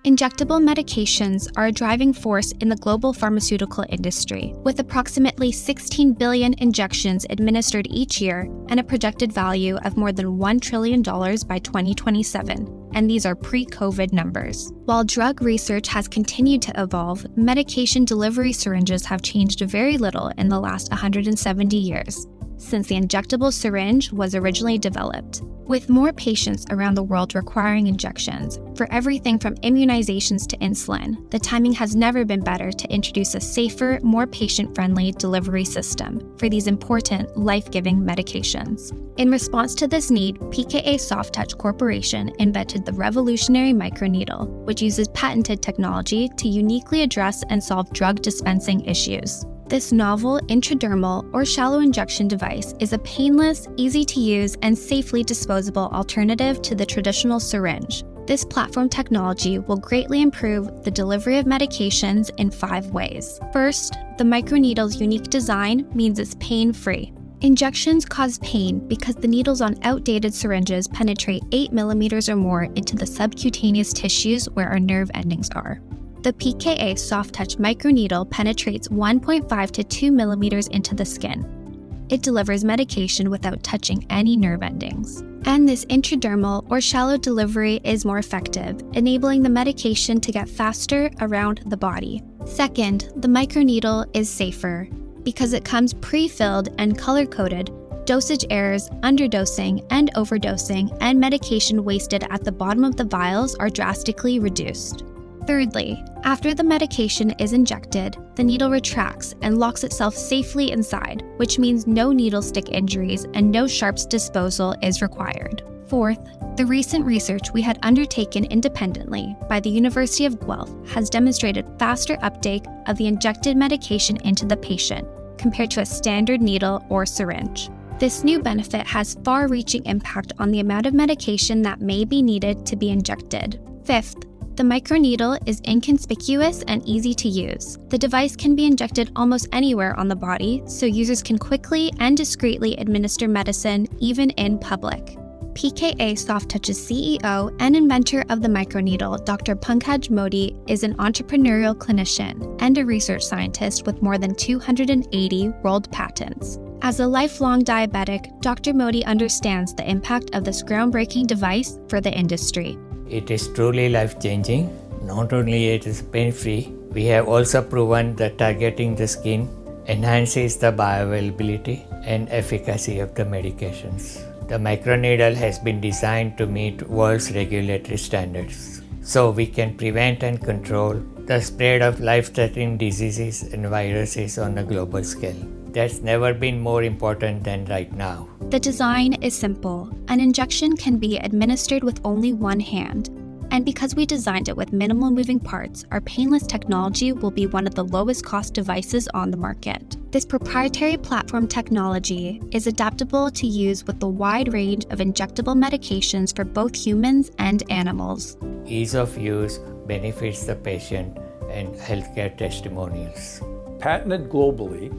Injectable medications are a driving force in the global pharmaceutical industry, with approximately 16 billion injections administered each year and a projected value of more than $1 trillion by 2027, and these are pre-COVID numbers. While drug research has continued to evolve, medication delivery syringes have changed very little in the last 170 years, since the injectable syringe was originally developed. With more patients around the world requiring injections, for everything from immunizations to insulin, the timing has never been better to introduce a safer, more patient-friendly delivery system for these important, life-giving medications. In response to this need, PKA SoftTouch Corporation invented the revolutionary microneedle, which uses patented technology to uniquely address and solve drug dispensing issues. This novel intradermal or shallow injection device is a painless, easy-to-use, and safely disposable alternative to the traditional syringe. This platform technology will greatly improve the delivery of medications in 5 ways. First, the microneedle's unique design means it's pain-free. Injections cause pain because the needles on outdated syringes penetrate 8 millimeters or more into the subcutaneous tissues where our nerve endings are. The PKA SoftTouch Micro-Needle penetrates 1.5 to 2 millimeters into the skin. It delivers medication without touching any nerve endings. And this intradermal or shallow delivery is more effective, enabling the medication to get faster around the body. Second, the microneedle is safer because it comes pre-filled and color-coded. Dosage errors, underdosing, and overdosing, and medication wasted at the bottom of the vials are drastically reduced. Thirdly, after the medication is injected, the needle retracts and locks itself safely inside, which means no needle stick injuries and no sharps disposal is required. Fourth, the recent research we had undertaken independently by the University of Guelph has demonstrated faster uptake of the injected medication into the patient compared to a standard needle or syringe. This new benefit has far-reaching impact on the amount of medication that may be needed to be injected. Fifth, the microneedle is inconspicuous and easy to use. The device can be injected almost anywhere on the body, so users can quickly and discreetly administer medicine even in public. PKA SoftTouch's CEO and inventor of the microneedle, Dr. Pankaj Modi, is an entrepreneurial clinician and a research scientist with more than 280 world patents. As a lifelong diabetic, Dr. Modi understands the impact of this groundbreaking device for the industry. It is truly life-changing. Not only it is pain-free, we have also proven that targeting the skin enhances the bioavailability and efficacy of the medications. The microneedle has been designed to meet world's regulatory standards, so we can prevent and control the spread of life-threatening diseases and viruses on a global scale. That's never been more important than right now. The design is simple. An injection can be administered with only one hand. And because we designed it with minimal moving parts, our painless technology will be one of the lowest cost devices on the market. This proprietary platform technology is adaptable to use with the wide range of injectable medications for both humans and animals. Ease of use benefits the patient and healthcare testimonials. Patented globally,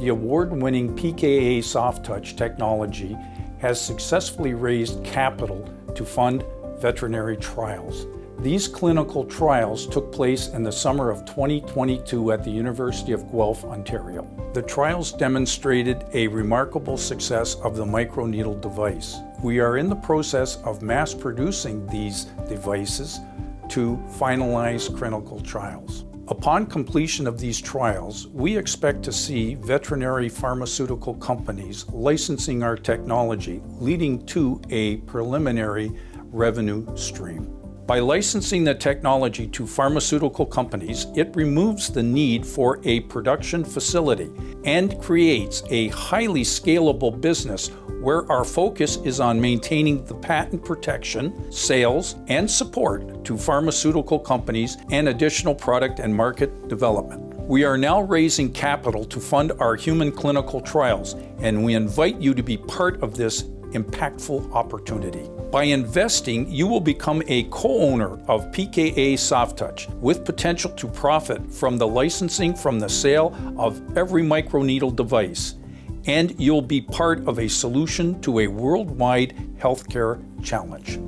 the award-winning PKA SoftTouch technology has successfully raised capital to fund veterinary trials. These clinical trials took place in the summer of 2022 at the University of Guelph, Ontario. The trials demonstrated a remarkable success of the microneedle device. We are in the process of mass producing these devices to finalize clinical trials. Upon completion of these trials, we expect to see veterinary pharmaceutical companies licensing our technology, leading to a preliminary revenue stream. By licensing the technology to pharmaceutical companies, it removes the need for a production facility and creates a highly scalable business where our focus is on maintaining the patent protection, sales, and support to pharmaceutical companies and additional product and market development. We are now raising capital to fund our human clinical trials, and we invite you to be part of this impactful opportunity. By investing, you will become a co-owner of PKA SoftTouch with potential to profit from the licensing from the sale of every microneedle device, and you'll be part of a solution to a worldwide healthcare challenge.